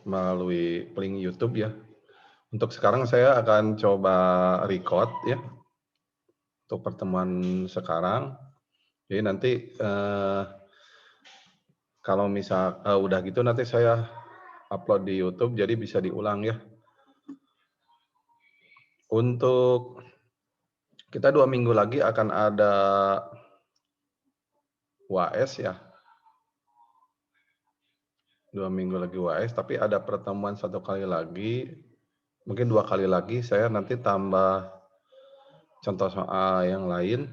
melalui link YouTube ya. Untuk sekarang saya akan coba record ya, untuk pertemuan sekarang. Jadi nanti kalau misal udah gitu nanti saya upload di YouTube, jadi bisa diulang ya. Untuk kita 2 minggu lagi akan ada UAS ya. 2 minggu lagi UAS, tapi ada pertemuan 1 kali lagi, mungkin 2 kali lagi saya nanti tambah contoh soal yang lain.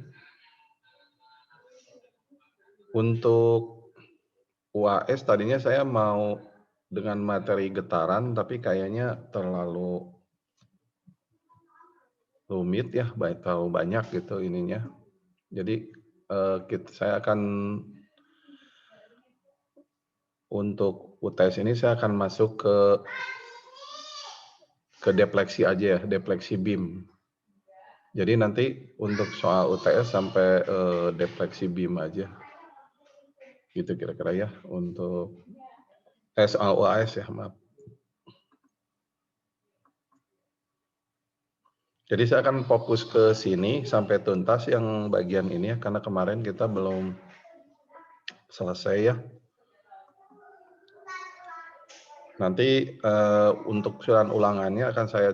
Untuk UAS tadinya saya mau dengan materi getaran, tapi kayaknya terlalu rumit ya, terlalu banyak gitu ininya. Jadi saya akan untuk UTS ini saya akan masuk ke defleksi aja ya, defleksi beam. Jadi nanti untuk soal UTS sampai defleksi beam aja. Gitu kira-kira ya untuk soal UAS ya, maaf. Jadi saya akan fokus ke sini sampai tuntas yang bagian ini ya, karena kemarin kita belum selesai ya. Nanti untuk surat ulangannya akan saya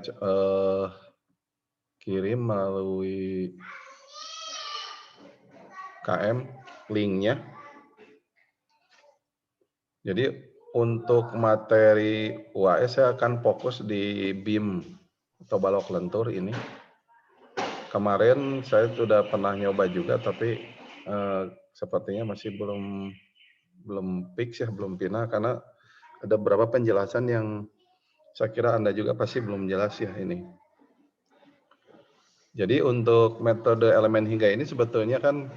kirim melalui KM linknya. Jadi untuk materi UAS saya akan fokus di BIM atau balok lentur ini. Kemarin saya sudah pernah nyoba juga, tapi sepertinya masih belum fix ya, belum final karena ada beberapa penjelasan yang saya kira Anda juga pasti belum jelas ya ini. Jadi untuk metode elemen hingga ini sebetulnya kan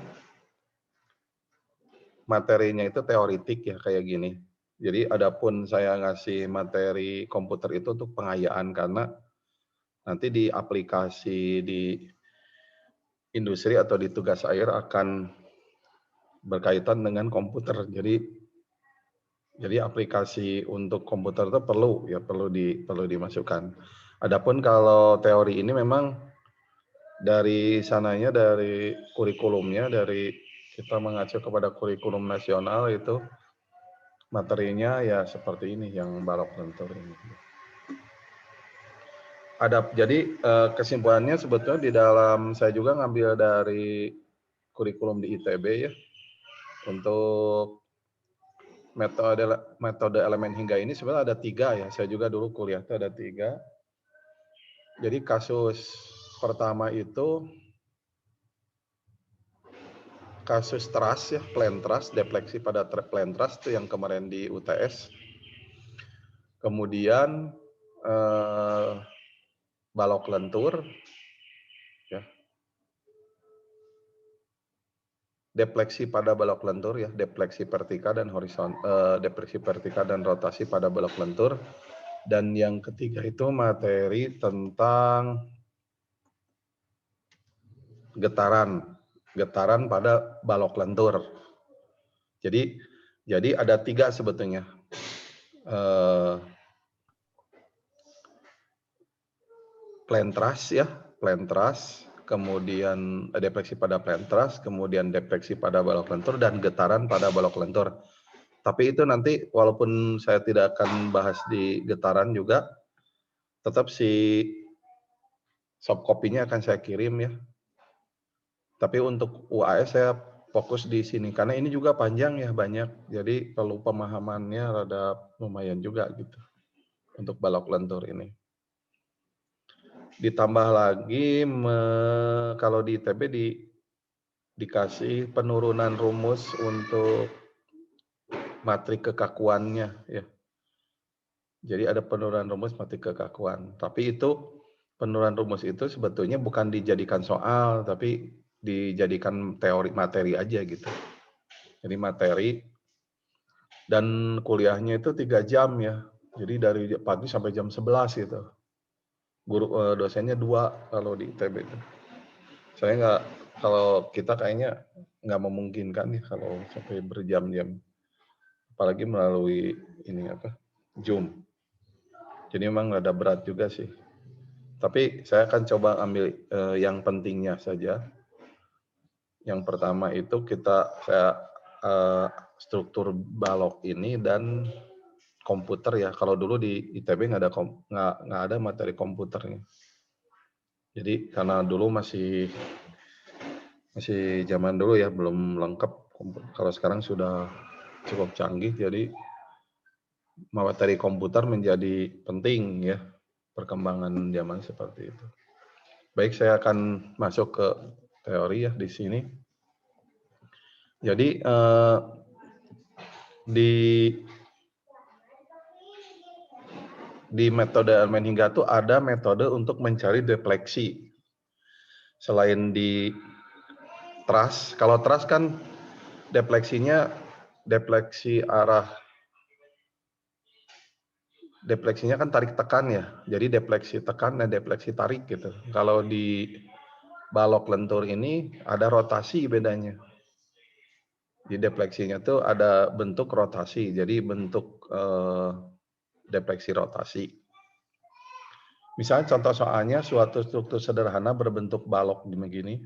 materinya itu teoritik ya kayak gini. Jadi adapun saya ngasih materi komputer itu untuk pengayaan karena nanti di aplikasi di industri atau di tugas air akan berkaitan dengan komputer. Jadi aplikasi untuk komputer itu perlu dimasukkan. Adapun kalau teori ini memang dari sananya, dari kurikulumnya, dari kita mengacu kepada kurikulum nasional itu materinya ya seperti ini yang balok lentur ini. Jadi kesimpulannya sebetulnya di dalam saya juga ngambil dari kurikulum di ITB ya. Untuk metode elemen hingga ini sebenarnya ada 3 ya. Saya juga dulu kuliah itu ada 3. Jadi kasus pertama itu kasus truss ya, plan truss, defleksi pada plan truss itu yang kemarin di UTS. Kemudian balok lentur, ya. Defleksi pada balok lentur ya, defleksi vertikal dan defleksi vertikal dan rotasi pada balok lentur. Dan yang ketiga itu materi tentang getaran pada balok lentur. Jadi ada 3 sebetulnya. Plan truss ya, plan truss, kemudian defleksi pada plan truss, kemudian defleksi pada balok lentur dan getaran pada balok lentur. Tapi itu nanti walaupun saya tidak akan bahas di getaran juga, tetap si soft copy-nya akan saya kirim ya. Tapi untuk UAS saya fokus di sini karena ini juga panjang ya, banyak. Jadi perlu pemahamannya rada lumayan juga gitu untuk balok lentur ini. Ditambah lagi kalau di ITB dikasih penurunan rumus untuk matrik kekakuannya ya. Jadi ada penurunan rumus matrik kekakuan. Tapi itu penurunan rumus itu sebetulnya bukan dijadikan soal, tapi dijadikan teori materi aja gitu. Jadi materi dan kuliahnya itu 3 jam ya. Jadi dari pagi sampai jam 11 gitu. Guru dosennya 2 kalau di ITB itu. Kalau kita kayaknya nggak memungkinkan nih kalau sampai berjam-jam. Apalagi melalui ini Joom. Jadi memang ada berat juga sih. Tapi saya akan coba ambil yang pentingnya saja. Yang pertama itu saya struktur balok ini dan komputer ya. Kalau dulu di ITB nggak ada materi komputernya. Jadi karena dulu masih zaman dulu ya, belum lengkap. Kalau sekarang sudah cukup canggih, jadi materi komputer menjadi penting ya, perkembangan zaman seperti itu. Baik, saya akan masuk ke teori ya di sini. Jadi di metode elemen hingga tuh ada metode untuk mencari defleksi. Selain di truss, kalau truss kan defleksinya defleksinya kan tarik tekan ya. Jadi defleksi tekan dan defleksi tarik gitu. Kalau di balok lentur ini ada rotasi bedanya. Di defleksinya tuh ada bentuk rotasi. Jadi bentuk defleksi rotasi. Misalnya contoh soalnya suatu struktur sederhana berbentuk balok begini,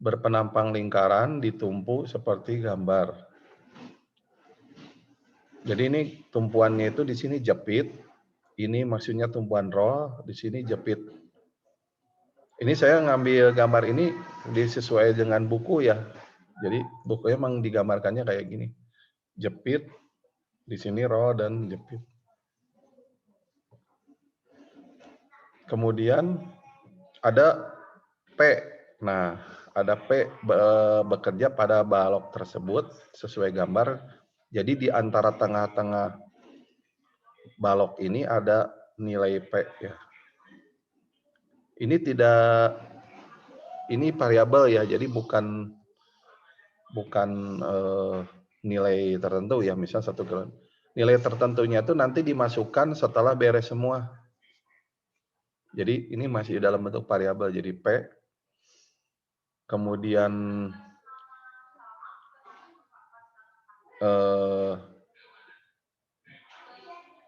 berpenampang lingkaran ditumpu seperti gambar. Jadi ini tumpuannya itu di sini jepit, ini maksudnya tumpuan roll, di sini jepit. Ini saya ngambil gambar ini disesuaikan dengan buku ya. Jadi bukunya memang digambarkannya kayak gini, jepit, di sini roll dan jepit. Kemudian ada P. Nah, ada P bekerja pada balok tersebut sesuai gambar. Jadi di antara tengah-tengah balok ini ada nilai P ya. Ini variabel ya. Jadi bukan nilai tertentu ya. Misal 1 kilo. Nilai tertentunya itu nanti dimasukkan setelah beres semua. Jadi ini masih dalam bentuk variabel, jadi P. Kemudian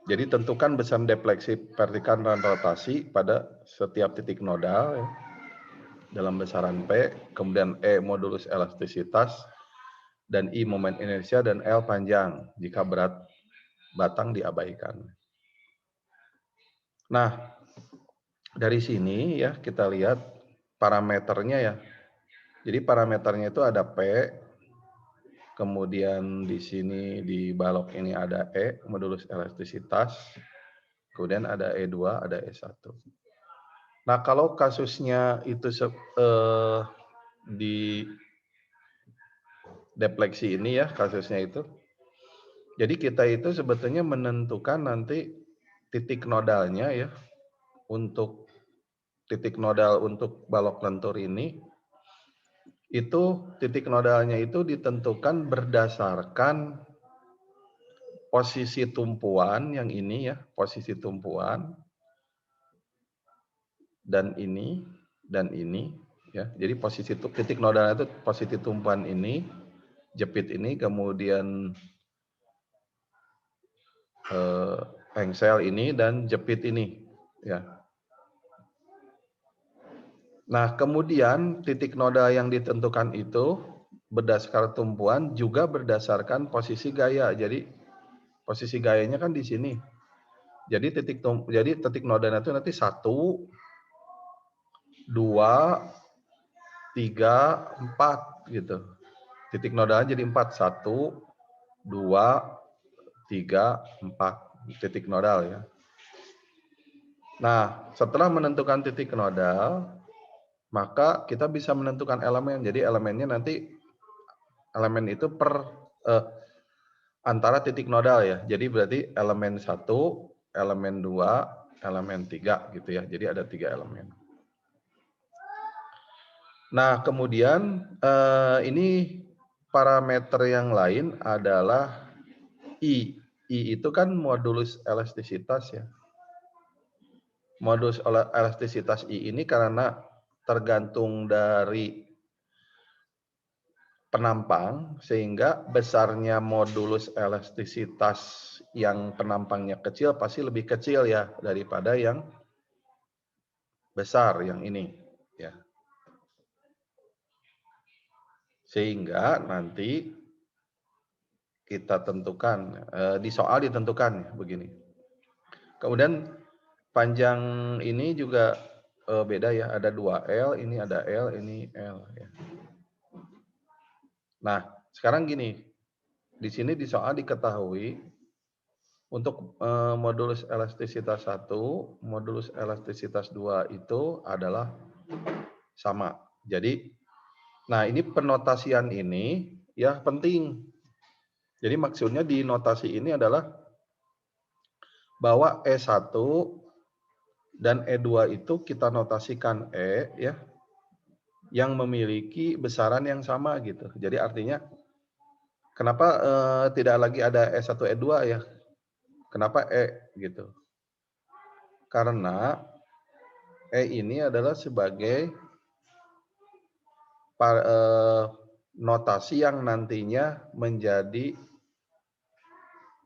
jadi tentukan besaran defleksi vertikal dan rotasi pada setiap titik nodal ya, dalam besaran P. Kemudian E modulus elastisitas dan I momen inersia dan L panjang jika berat batang diabaikan. Nah, dari sini ya kita lihat parameternya ya. Jadi parameternya itu ada P, kemudian di sini di balok ini ada E, modulus elastisitas, kemudian ada E2, ada E1. Nah, kalau kasusnya itu di defleksi ini ya, kasusnya itu. Jadi kita itu sebetulnya menentukan nanti titik nodalnya ya, untuk titik nodal untuk balok lentur ini, itu titik nodalnya itu ditentukan berdasarkan posisi tumpuan yang ini ya, posisi tumpuan dan ini ya. Jadi posisi titik nodalnya itu posisi tumpuan ini, jepit ini, kemudian engsel ini dan jepit ini ya. Nah, kemudian titik nodal yang ditentukan itu berdasarkan tumpuan juga berdasarkan posisi gaya. Jadi posisi gayanya kan di sini. Jadi titik nodalnya itu nanti 1, 2, 3, 4 gitu. Titik nodalnya jadi 4, 1, 2, 3, 4 titik nodal ya. Nah, setelah menentukan titik nodal, maka kita bisa menentukan elemen. Jadi elemennya nanti elemen itu antara titik nodal ya. Jadi berarti elemen 1, elemen 2, elemen 3 gitu ya. Jadi ada 3 elemen. Nah, kemudian ini parameter yang lain adalah I. I itu kan modulus elastisitas ya. Modulus elastisitas I ini karena tergantung dari penampang sehingga besarnya modulus elastisitas yang penampangnya kecil pasti lebih kecil ya daripada yang besar yang ini ya. Sehingga nanti kita tentukan di soal ditentukan ya, begini. Kemudian panjang ini juga beda ya, ada 2L, ini ada L, ini L ya. Nah, sekarang gini, di sini di soal diketahui untuk modulus elastisitas 1, modulus elastisitas 2 itu adalah sama. Jadi, nah ini penotasian ini ya penting. Jadi maksudnya di notasi ini adalah bahwa E1 dan E2 itu kita notasikan E ya, yang memiliki besaran yang sama gitu. Jadi artinya kenapa tidak lagi ada E1 E2 ya? Kenapa E gitu? Karena E ini adalah sebagai notasi yang nantinya menjadi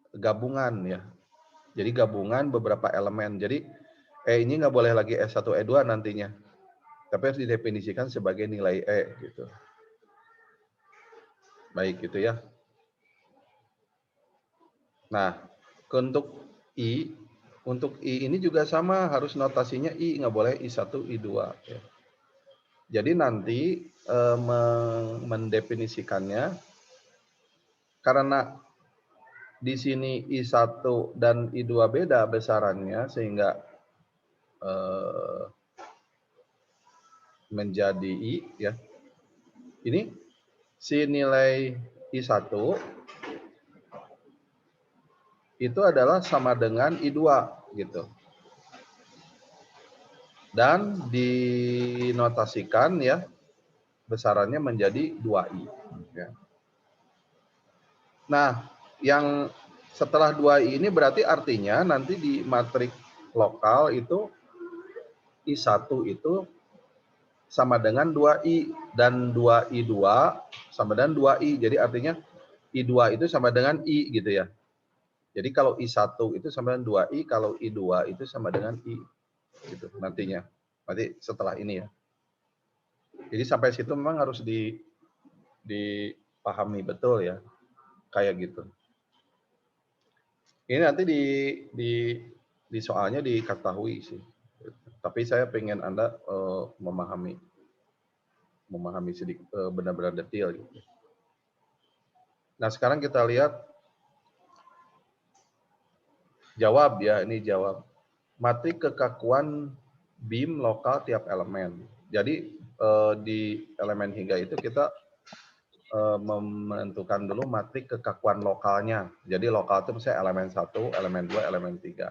gabungan ya. Jadi gabungan beberapa elemen. Jadi E ini nggak boleh lagi E1 E2 nantinya. Tapi harus didefinisikan sebagai nilai E gitu. Baik gitu ya. Nah, untuk I ini juga sama, harus notasinya I, nggak boleh I1, I2. Ya. Jadi nanti mendefinisikannya, karena di sini I1 dan I2 beda besarannya, sehingga menjadi I, ya. Ini si nilai I1 itu adalah sama dengan I2 gitu. Dan dinotasikan ya besarannya menjadi 2I. Ya. Nah, yang setelah 2I ini berarti artinya nanti di matrik lokal itu I1 itu sama dengan 2I dan 2I2 sama dengan 2I. Jadi artinya I2 itu sama dengan I gitu ya. Jadi kalau I1 itu sama dengan 2I, kalau I2 itu sama dengan I gitu nantinya. Nanti setelah ini ya. Jadi sampai situ memang harus dipahami betul ya. Kayak gitu. Ini nanti di soalnya diketahui sih. Tapi saya pengen Anda memahami sedikit benar-benar detail gitu. Nah, sekarang kita lihat jawab ya, ini jawab. Matrik kekakuan BIM lokal tiap elemen. Jadi di elemen hingga itu kita menentukan dulu matrik kekakuan lokalnya. Jadi lokal itu misalnya elemen 1, elemen 2, elemen 3.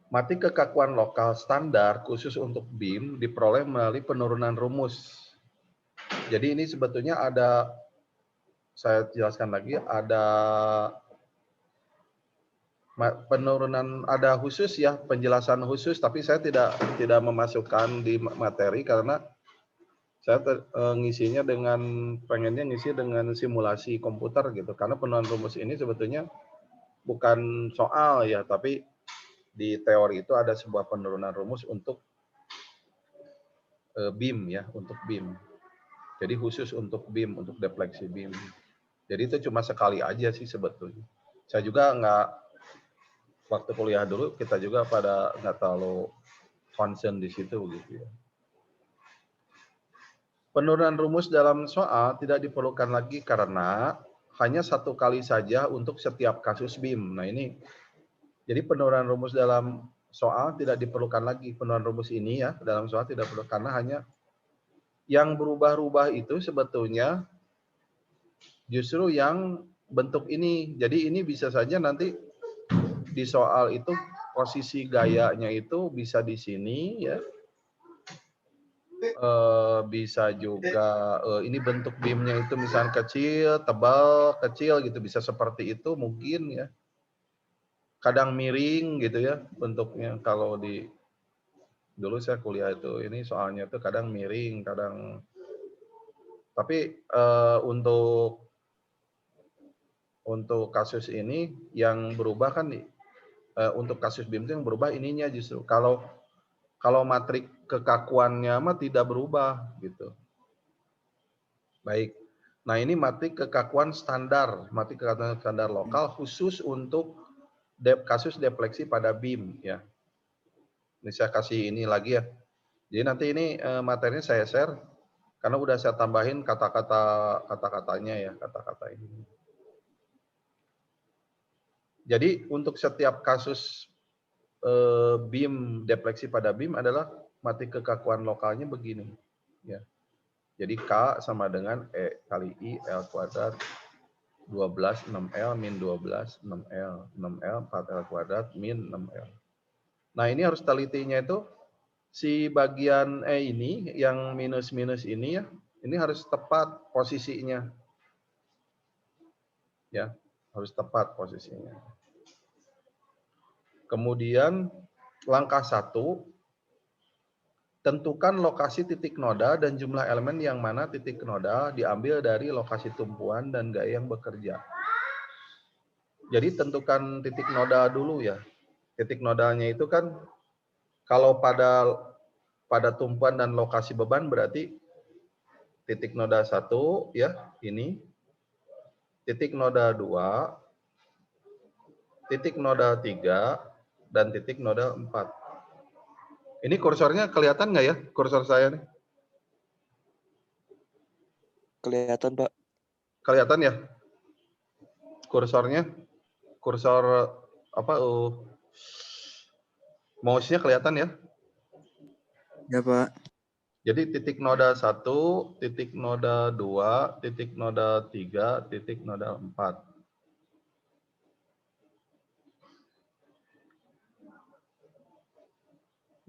Matrik kekakuan lokal standar khusus untuk BIM diperoleh melalui penurunan rumus. Jadi ini sebetulnya ada, saya jelaskan lagi, ada penurunan, ada khusus ya, penjelasan khusus, tapi saya tidak memasukkan di materi karena saya ngisinya pengennya ngisi dengan simulasi komputer gitu. Karena penurunan rumus ini sebetulnya bukan soal ya, tapi di teori itu ada sebuah penurunan rumus untuk BIM ya, untuk BIM. Jadi khusus untuk BIM, untuk defleksi BIM. Jadi itu cuma sekali aja sih sebetulnya. Saya juga waktu kuliah dulu kita juga pada nggak terlalu concern di situ gitu ya. Penurunan rumus dalam soal tidak diperlukan lagi karena hanya satu kali saja untuk setiap kasus BIM. Nah ini, jadi penurunan rumus dalam soal tidak diperlukan lagi. Penurunan rumus ini ya dalam soal tidak perlu, karena hanya yang berubah-ubah itu sebetulnya justru yang bentuk ini. Jadi ini bisa saja nanti di soal itu posisi gayanya itu bisa di sini ya. Bisa juga ini bentuk BIM-nya itu misalnya kecil, tebal, kecil gitu, bisa seperti itu mungkin ya. Kadang miring gitu ya bentuknya, kalau dulu saya kuliah itu ini soalnya itu kadang miring, kadang Tapi untuk kasus ini yang berubah kan untuk kasus BIM itu yang berubah ininya justru kalau matrik kekakuannya mah tidak berubah gitu. Baik. Nah, ini matrik kekakuan standar lokal khusus untuk kasus defleksi pada BIM ya. Ini saya kasih ini lagi ya. Jadi nanti ini materinya saya share karena udah saya tambahin kata-katanya ya, kata-kata ini. Jadi untuk setiap kasus BIM defleksi pada BIM adalah matrik kekakuan lokalnya begini ya. Jadi K sama dengan E kali I L kuadrat 12 6L min 12 6L 6L 4L kuadrat min 6L. Nah, ini harus telitinya itu si bagian E ini yang minus-minus ini ya, ini harus tepat posisinya. Ya, harus tepat posisinya. Kemudian langkah 1, tentukan lokasi titik noda dan jumlah elemen yang mana titik noda diambil dari lokasi tumpuan dan gaya yang bekerja. Jadi tentukan titik noda dulu ya. Titik nodanya itu kan kalau pada tumpuan dan lokasi beban berarti titik noda 1 ya, ini. Titik noda 2, titik noda 3 dan titik noda 4. Ini kursornya kelihatan nggak ya? Kursor saya nih. Kelihatan, Pak. Kelihatan ya? Kursornya? Kursor apa? Mouse-nya kelihatan ya? Ya, Pak. Jadi titik noda 1, titik noda 2, titik noda 3, titik noda 4.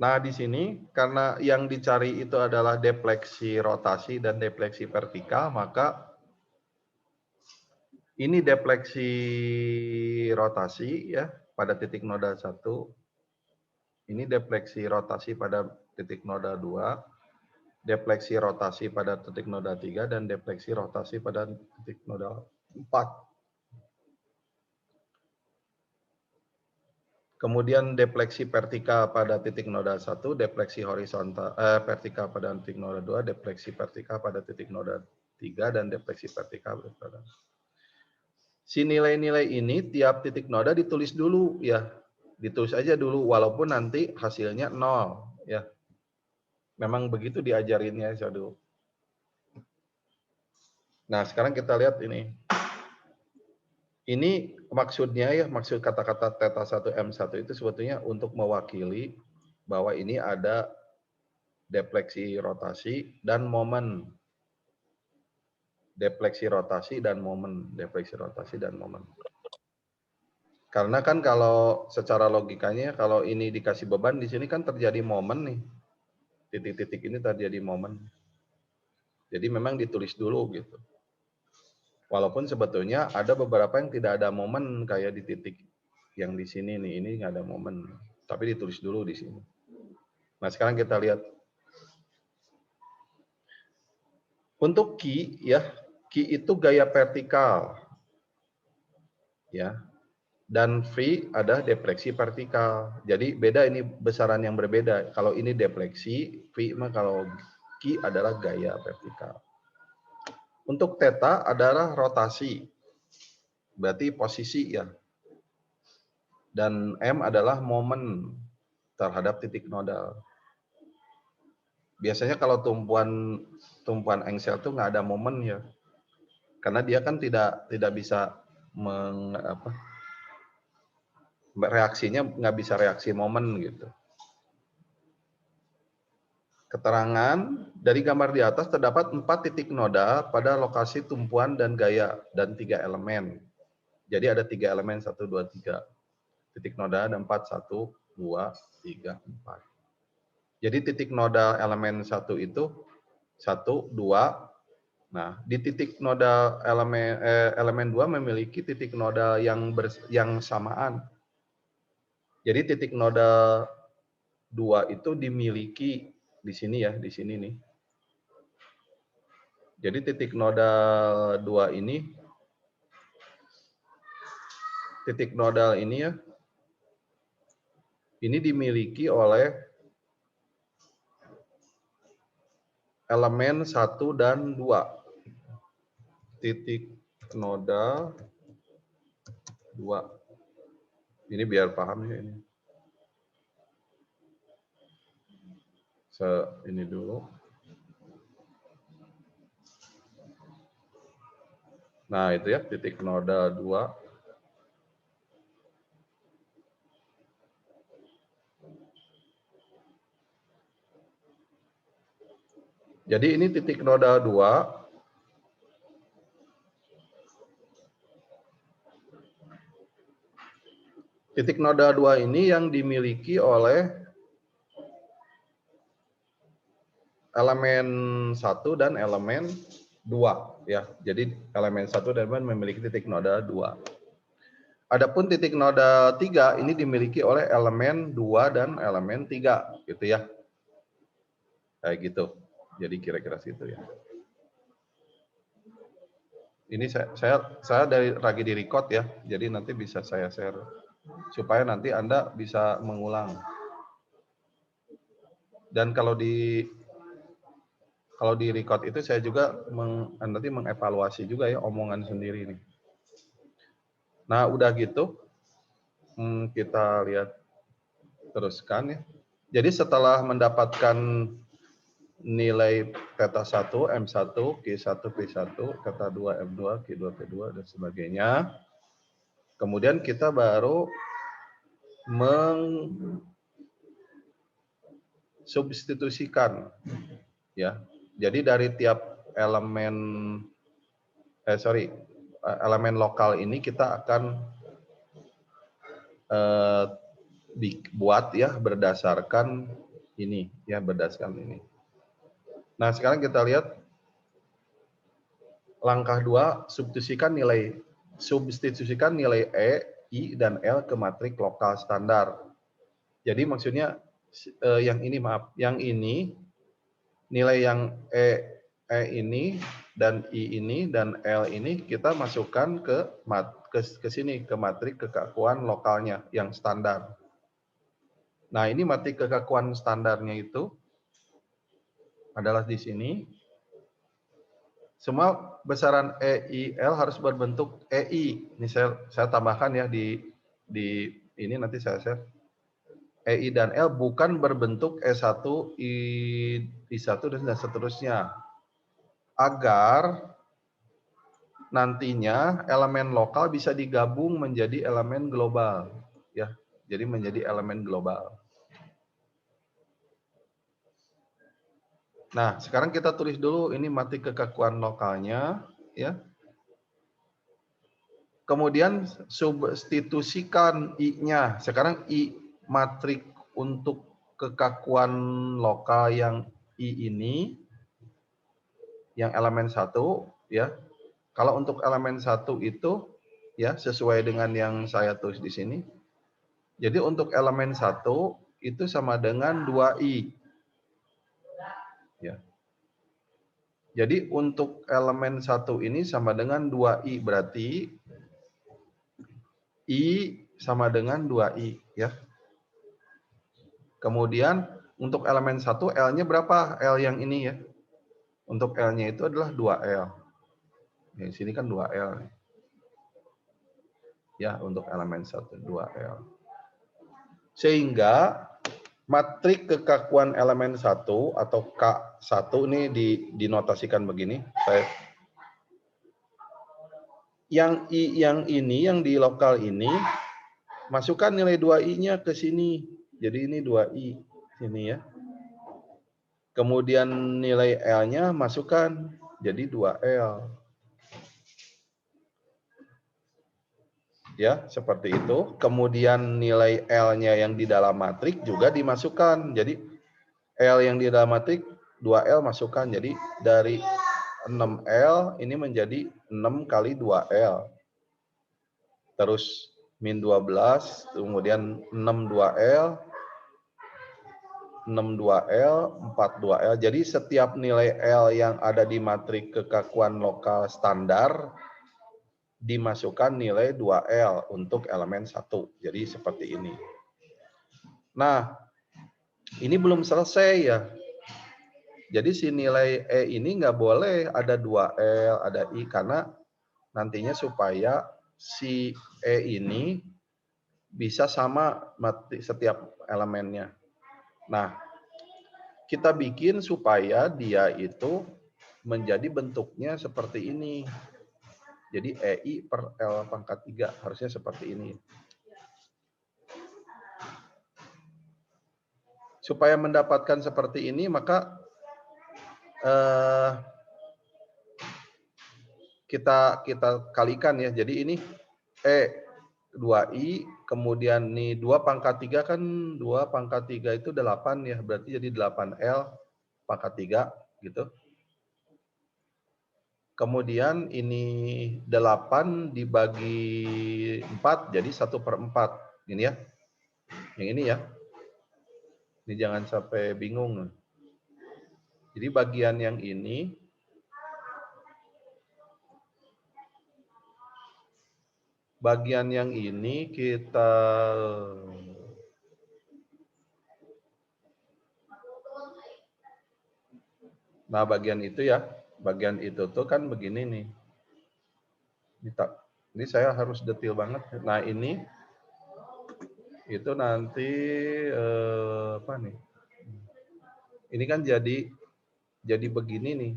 Nah, di sini karena yang dicari itu adalah defleksi rotasi dan defleksi vertikal, maka ini defleksi rotasi ya pada titik noda 1. Ini defleksi rotasi pada titik noda 2, defleksi rotasi pada titik noda 3 dan defleksi rotasi pada titik noda 4. Kemudian defleksi vertikal pada titik noda 1, defleksi horizontal vertikal pada titik noda 2, defleksi vertikal pada titik noda 3 dan defleksi vertikal pada. Si nilai-nilai ini tiap titik noda ditulis dulu ya. Ditulis aja dulu walaupun nanti hasilnya 0 ya. Memang begitu diajarinnya dulu. Nah, sekarang kita lihat ini. Ini maksudnya ya, maksud kata-kata theta 1 M1 itu sebetulnya untuk mewakili bahwa ini ada defleksi rotasi dan momen. Defleksi rotasi dan momen, defleksi rotasi dan momen. Karena kan kalau secara logikanya kalau ini dikasih beban di sini kan terjadi momen nih. Titik-titik ini terjadi momen. Jadi memang ditulis dulu gitu. Walaupun sebetulnya ada beberapa yang tidak ada momen kayak di titik yang di sini nih, ini nggak ada momen, tapi ditulis dulu di sini. Nah, sekarang kita lihat untuk Q ya, Q itu gaya vertikal ya, dan V ada defleksi vertikal. Jadi beda ini besaran yang berbeda. Kalau ini defleksi, V mah kalau Q adalah gaya vertikal. Untuk theta adalah rotasi, berarti posisi ya. Dan M adalah momen terhadap titik nodal. Biasanya kalau tumpuan engsel itu nggak ada momen ya, karena dia kan tidak bisa reaksinya nggak bisa reaksi momen gitu. Keterangan dari gambar di atas terdapat 4 titik noda pada lokasi tumpuan dan gaya dan 3 elemen. Jadi ada 3 elemen 1, 2, 3. Titik noda ada 4, 1, 2, 3, 4. Jadi titik noda elemen 1 itu 1, 2. Nah, di titik noda elemen 2 memiliki titik noda yang samaan. Jadi titik noda 2 itu dimiliki di sini ya, di sini nih. Jadi titik nodal 2 ini, titik nodal ini ya, ini dimiliki oleh elemen 1 dan 2. Titik nodal 2. Ini biar paham ya ini. Ini dulu. Nah, itu ya titik nodal 2. Jadi ini titik nodal 2. Titik nodal 2 ini yang dimiliki oleh elemen 1 dan elemen 2 ya. Jadi elemen 1 dan elemen memiliki titik nodal 2. Adapun titik nodal 3 ini dimiliki oleh elemen 2 dan elemen 3 gitu ya. Kayak gitu. Jadi kira-kira situ ya. Ini saya lagi di record ya. Jadi nanti bisa saya share supaya nanti Anda bisa mengulang. Dan kalau di record itu saya juga nanti mengevaluasi juga ya omongan sendiri nih. Nah, udah gitu kita lihat teruskan ya. Jadi setelah mendapatkan nilai theta 1, M1, Q1, P1, theta 2, M2, Q2, P2 dan sebagainya, kemudian kita baru substitusikan ya. Jadi dari tiap elemen elemen lokal ini kita akan buat ya berdasarkan ini ya, berdasarkan ini. Nah, sekarang kita lihat langkah 2, substitusikan nilai E, I dan L ke matrik lokal standar. Jadi maksudnya yang ini nilai yang E ini dan I ini dan L ini kita masukkan ke sini, ke matrik kekakuan lokalnya yang standar. Nah, ini matrik kekakuan standarnya itu adalah di sini. Semua besaran E, I, L harus berbentuk EI. Ini saya tambahkan ya di ini nanti saya share. EI dan L bukan berbentuk E1, I1 dan seterusnya. Agar nantinya elemen lokal bisa digabung menjadi elemen global ya. Jadi menjadi elemen global. Nah, sekarang kita tulis dulu ini matrik kekakuan lokalnya ya. Kemudian substitusikan I-nya. Sekarang I matrik untuk kekakuan lokal yang I ini yang elemen 1 ya. Kalau untuk elemen 1 itu ya sesuai dengan yang saya tulis di sini. Jadi untuk elemen 1 itu sama dengan 2I. Ya. Jadi untuk elemen 1 ini sama dengan 2I, berarti I sama dengan 2I ya. Kemudian untuk elemen 1 L-nya berapa? L yang ini ya. Untuk L-nya itu adalah 2L. Di sini kan 2L. Ya, untuk elemen 1 2L. Sehingga matrik kekakuan elemen 1 atau K1 ini dinotasikan begini. Yang I yang ini, yang di lokal ini, masukkan nilai 2I-nya ke sini. Jadi ini 2I sini ya. Kemudian nilai L-nya masukkan jadi 2L. Ya, seperti itu. Kemudian nilai L-nya yang di dalam matrik juga dimasukkan. Jadi L yang di dalam matrik 2L masukkan. Jadi dari 6L ini menjadi 6 kali 2L. Terus min 12, kemudian 6 2L, 62L, 42L. Jadi setiap nilai L yang ada di matrik kekakuan lokal standar dimasukkan nilai 2L untuk elemen 1. Jadi seperti ini. Nah, ini belum selesai ya. Jadi si nilai E ini nggak boleh ada 2L, ada I, karena nantinya supaya si E ini bisa sama setiap elemennya. Nah, kita bikin supaya dia itu menjadi bentuknya seperti ini. Jadi EI per L pangkat 3 harusnya seperti ini. Supaya mendapatkan seperti ini, maka kita kalikan ya. Jadi ini E 2I, kemudian nih 2 pangkat 3 kan 2 pangkat 3 itu 8 ya, berarti jadi 8L pangkat 3 gitu. Kemudian ini 8 dibagi 4 jadi 1/4. Ini ya. Yang ini ya. Ini jangan sampai bingung. Jadi bagian yang ini kita nah bagian itu ya, bagian itu tuh kan begini nih. Ini saya harus detail banget. Nah ini itu nanti apa nih? Ini kan jadi begini nih.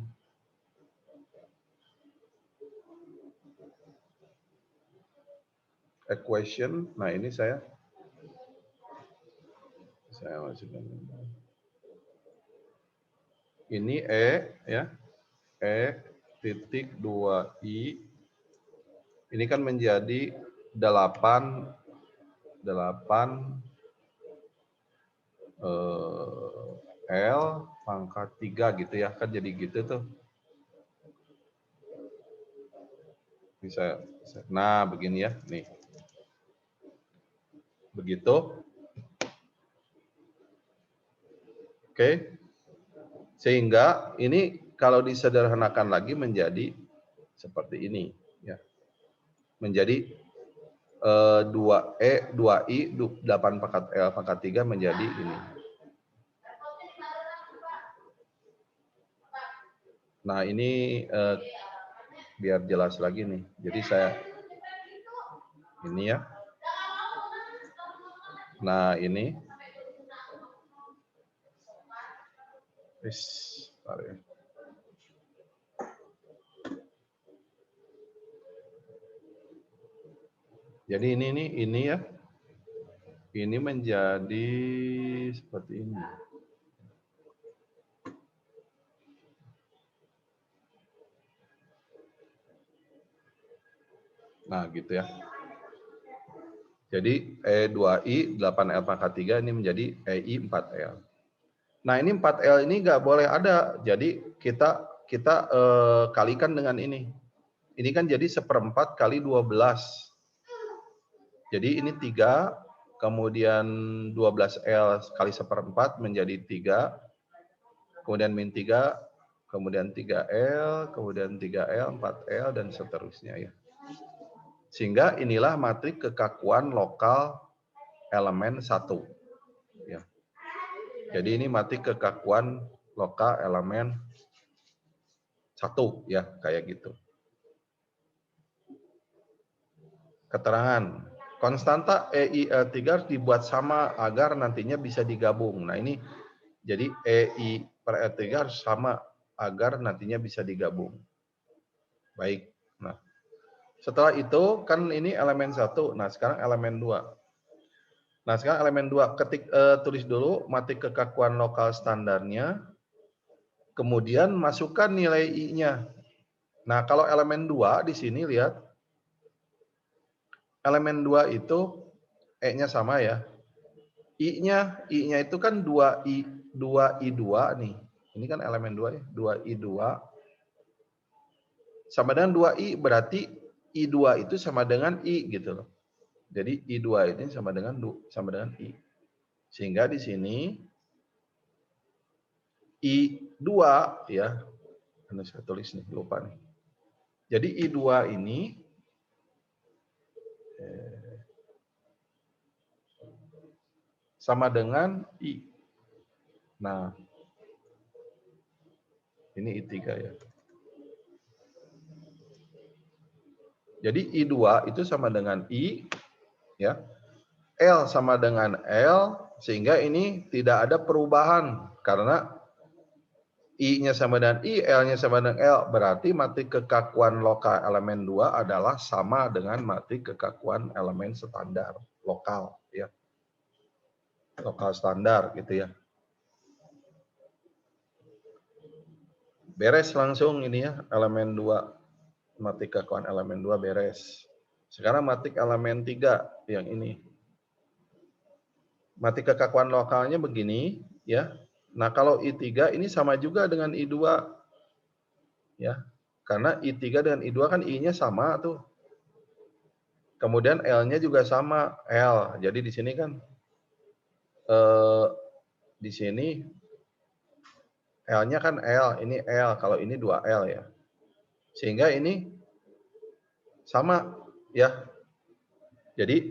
Equation. Nah ini saya masukkan. Ini E ya. E titik 2I. Ini kan menjadi 8 L pangkat 3 gitu ya. Kan jadi gitu tuh. Bisa. Nah, begini ya. Nih. Begitu. Oke. Sehingga ini kalau disederhanakan lagi menjadi seperti ini ya. Menjadi 2E, 2I, 8 pangkat L pangkat 3 menjadi ini. Nah, ini biar jelas lagi nih. Jadi saya ini ya. Nah, ini ya. Jadi ini ya. Ini menjadi seperti ini. Nah, gitu ya. Jadi E2I 8L pangkat 3 ini menjadi EI 4L. Nah, ini 4L ini nggak boleh ada. Jadi kita kalikan dengan ini. Ini kan jadi 1/4 kali 12. Jadi ini 3, kemudian 12L kali 1/4 menjadi 3, kemudian min 3, kemudian 3L, kemudian 3L, 4L, dan seterusnya ya. Sehingga inilah matrik kekakuan lokal elemen 1. Ya. Jadi ini matrik kekakuan lokal elemen 1 ya, kayak gitu. Keterangan. Konstanta EI3 harus dibuat sama agar nantinya bisa digabung. Nah ini jadi EI per E3 harus sama agar nantinya bisa digabung. Baik. Nah, setelah itu kan ini elemen 1. Nah, sekarang elemen 2. Nah, sekarang elemen 2. Tulis dulu matrik kekakuan lokal standarnya. Kemudian masukkan nilai I-nya. Nah, kalau elemen 2 di sini lihat. Elemen 2 itu E-nya sama ya. I-nya itu kan 2I2 nih. Ini kan elemen 2 ya. 2I2 sama dengan 2I, berarti I2 itu sama dengan I gitu loh. Jadi I2 ini sama dengan I. Sehingga di sini I2 ya. Ini saya tulis nih, lupa nih. Jadi I2 ini sama dengan I. Nah, ini I3 ya. Jadi I2 itu sama dengan I, ya. L sama dengan L, sehingga ini tidak ada perubahan. Karena I-nya sama dengan I, L-nya sama dengan L. Berarti matrik kekakuan lokal elemen 2 adalah sama dengan matrik kekakuan elemen standar lokal, ya. Lokal standar gitu ya. Beres langsung ini ya, elemen 2. Matrik kekakuan elemen 2 beres. Sekarang matrik elemen 3 yang ini. Matrik kekakuan lokalnya begini ya. Nah, kalau I3 ini sama juga dengan I2 ya. Karena I3 dengan I2 kan I-nya sama tuh. Kemudian L-nya juga sama, L. Jadi di sini kan di sini L-nya kan L, ini L, kalau ini 2L ya. Sehingga ini sama ya. Jadi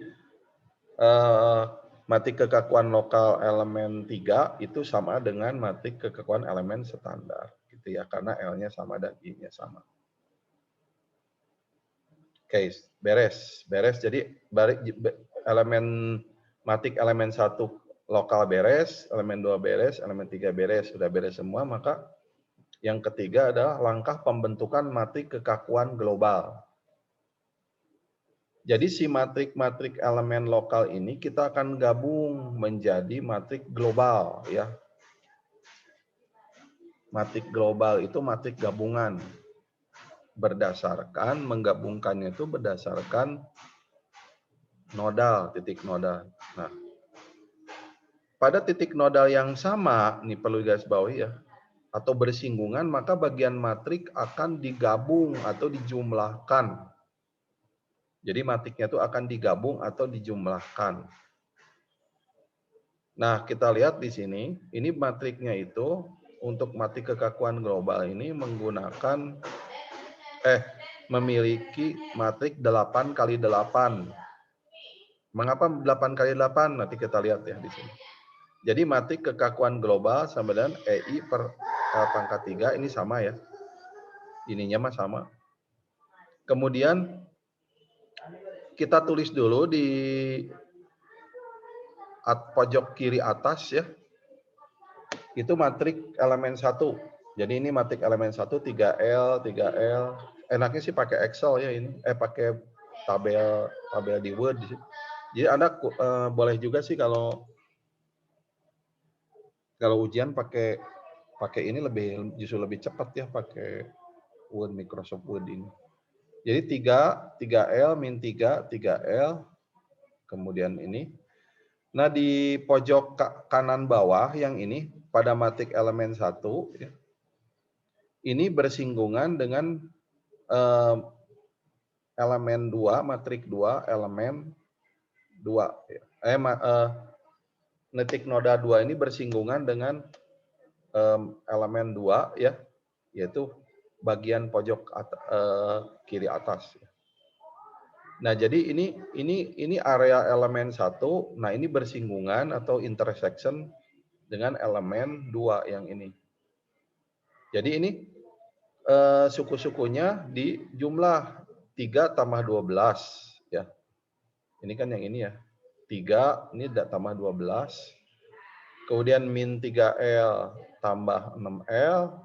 matrik kekakuan lokal elemen 3 itu sama dengan matrik kekakuan elemen standar gitu ya, karena L-nya sama dan I-nya sama. Oke, beres. Jadi matrik elemen 1 lokal beres, elemen 2 beres, elemen 3 beres, sudah beres semua, maka yang ketiga adalah langkah pembentukan matrik kekakuan global. Jadi si matrik-matrik elemen lokal ini kita akan gabung menjadi matrik global ya. Matrik global itu matrik gabungan. Menggabungkannya itu berdasarkan nodal, titik nodal. Nah, pada titik nodal yang sama, nih perlu garis bawahi ya, atau bersinggungan, maka bagian matrik akan digabung atau dijumlahkan. Jadi matriknya itu akan digabung atau dijumlahkan. Nah, kita lihat di sini, ini matriknya itu untuk matrik kekakuan global ini memiliki matrik 8 kali 8. Mengapa 8 kali 8? Nanti kita lihat ya di sini. Jadi matrik kekakuan global sama dengan EI per pangkat 3 ini sama ya. Ininya mah sama. Kemudian kita tulis dulu di pojok kiri atas ya. Itu matrik elemen 1. Jadi ini matrik elemen 1 3L, 3L. Enaknya sih pakai Excel ya ini. Pakai tabel di Word. Jadi Anda boleh juga sih kalau ujian pakai ini justru lebih cepat ya, pakai Word, Microsoft Word ini. Jadi 3L min 3, 3L, kemudian ini. Nah, di pojok kanan bawah yang ini, pada matrik elemen 1, ya, ini bersinggungan dengan elemen 2, matrik 2, elemen 2. Titik noda 2 ini bersinggungan dengan elemen 2, ya, yaitu bagian pojok kiri atas. Nah, jadi ini area elemen 1, nah ini bersinggungan atau intersection dengan elemen 2 yang ini. Jadi ini suku-sukunya di jumlah 3 tambah 12 ya. Ini kan yang ini ya. 3 ini tambah 12. Kemudian min 3L tambah 6L.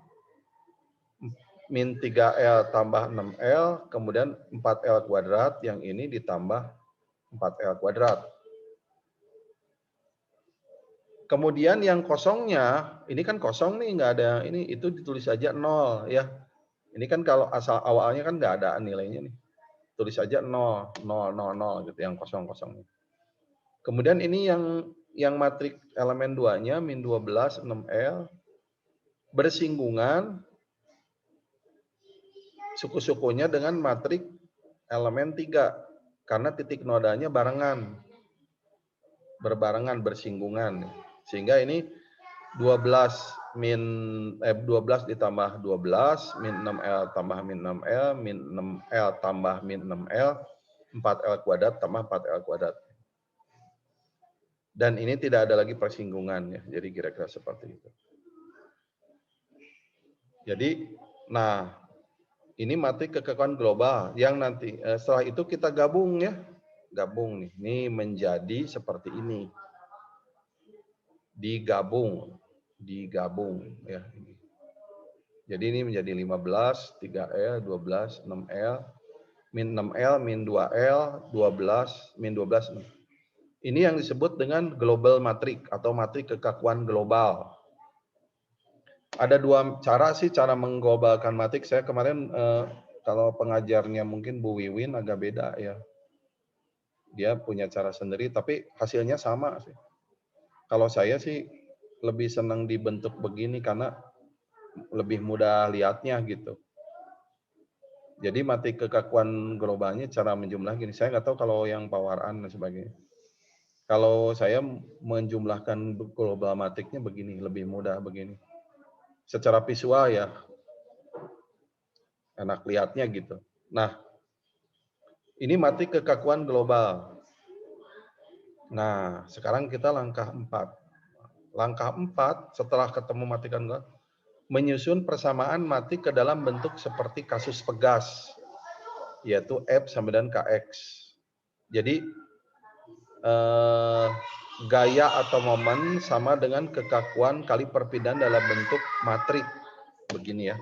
Min 3L tambah 6L, kemudian 4L kuadrat, yang ini ditambah 4L kuadrat. Kemudian yang kosongnya, ini kan kosong nih, nggak ada ini, itu ditulis saja 0 ya. Ini kan kalau asal awalnya kan nggak ada nilainya nih. Tulis saja 0, 0, 0, 0 gitu, yang kosong-kosong. Kemudian ini yang matrik elemen 2-nya, min 12, 6L, bersinggungan suku-sukunya dengan matrik elemen 3 karena titik nodanya berbarengan, bersinggungan, sehingga ini 12 ditambah 12 min 6L tambah min 6L min 6L tambah min 6L 4L kuadrat tambah 4L kuadrat. Dan ini tidak ada lagi persinggungan ya. Jadi kira-kira seperti itu. Jadi, nah ini matrik kekekuatan global yang nanti setelah itu kita gabung ya. Gabung nih. Ini menjadi seperti ini. Digabung ya. Jadi ini menjadi 15, 3L, 12, 6L, min 6L, min 2L, 12, min 12. Ini yang disebut dengan global matrik atau matrik kekakuan global. Ada dua cara sih cara mengglobalkan matrik. Saya kemarin kalau pengajarnya mungkin Bu Wiwin agak beda ya. Dia punya cara sendiri tapi hasilnya sama sih. Kalau saya sih lebih senang dibentuk begini karena lebih mudah lihatnya gitu. Jadi matrik kekakuan globalnya cara menjumlah gini. Saya nggak tahu kalau yang Pawaran dan sebagainya. Kalau saya menjumlahkan global matriknya begini, lebih mudah begini. Secara visual ya, enak lihatnya gitu. Nah, ini matrik kekakuan global. Nah, sekarang kita langkah 4. Langkah 4 setelah ketemu matrik global, menyusun persamaan matrik ke dalam bentuk seperti kasus pegas, yaitu F sama dengan Kx. Jadi, gaya atau momen sama dengan kekakuan kali perpindahan dalam bentuk matrik. Begini ya.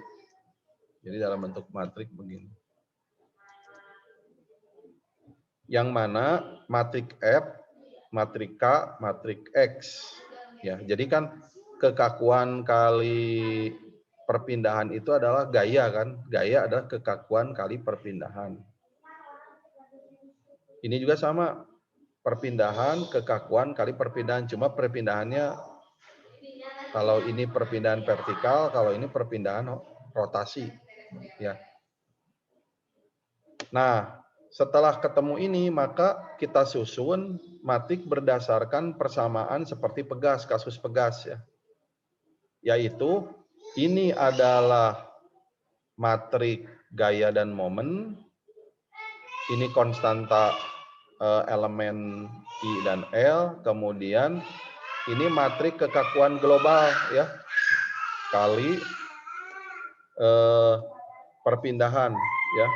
Jadi dalam bentuk matrik begini. Yang mana matrik F, matrik K, matrik X. Ya, jadi kan kekakuan kali perpindahan itu adalah gaya kan. Gaya adalah kekakuan kali perpindahan. Ini juga sama. Perpindahan, kekakuan kali perpindahan. Cuma perpindahannya kalau ini perpindahan vertikal, kalau ini perpindahan rotasi. Ya. Nah, setelah ketemu ini, maka kita susun matrik berdasarkan persamaan seperti pegas, kasus pegas ya. Yaitu ini adalah matrik gaya dan momen. Ini konstanta elemen I dan L, kemudian ini matrik kekakuan global ya kali perpindahan ya.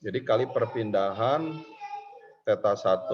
Jadi kali perpindahan θ1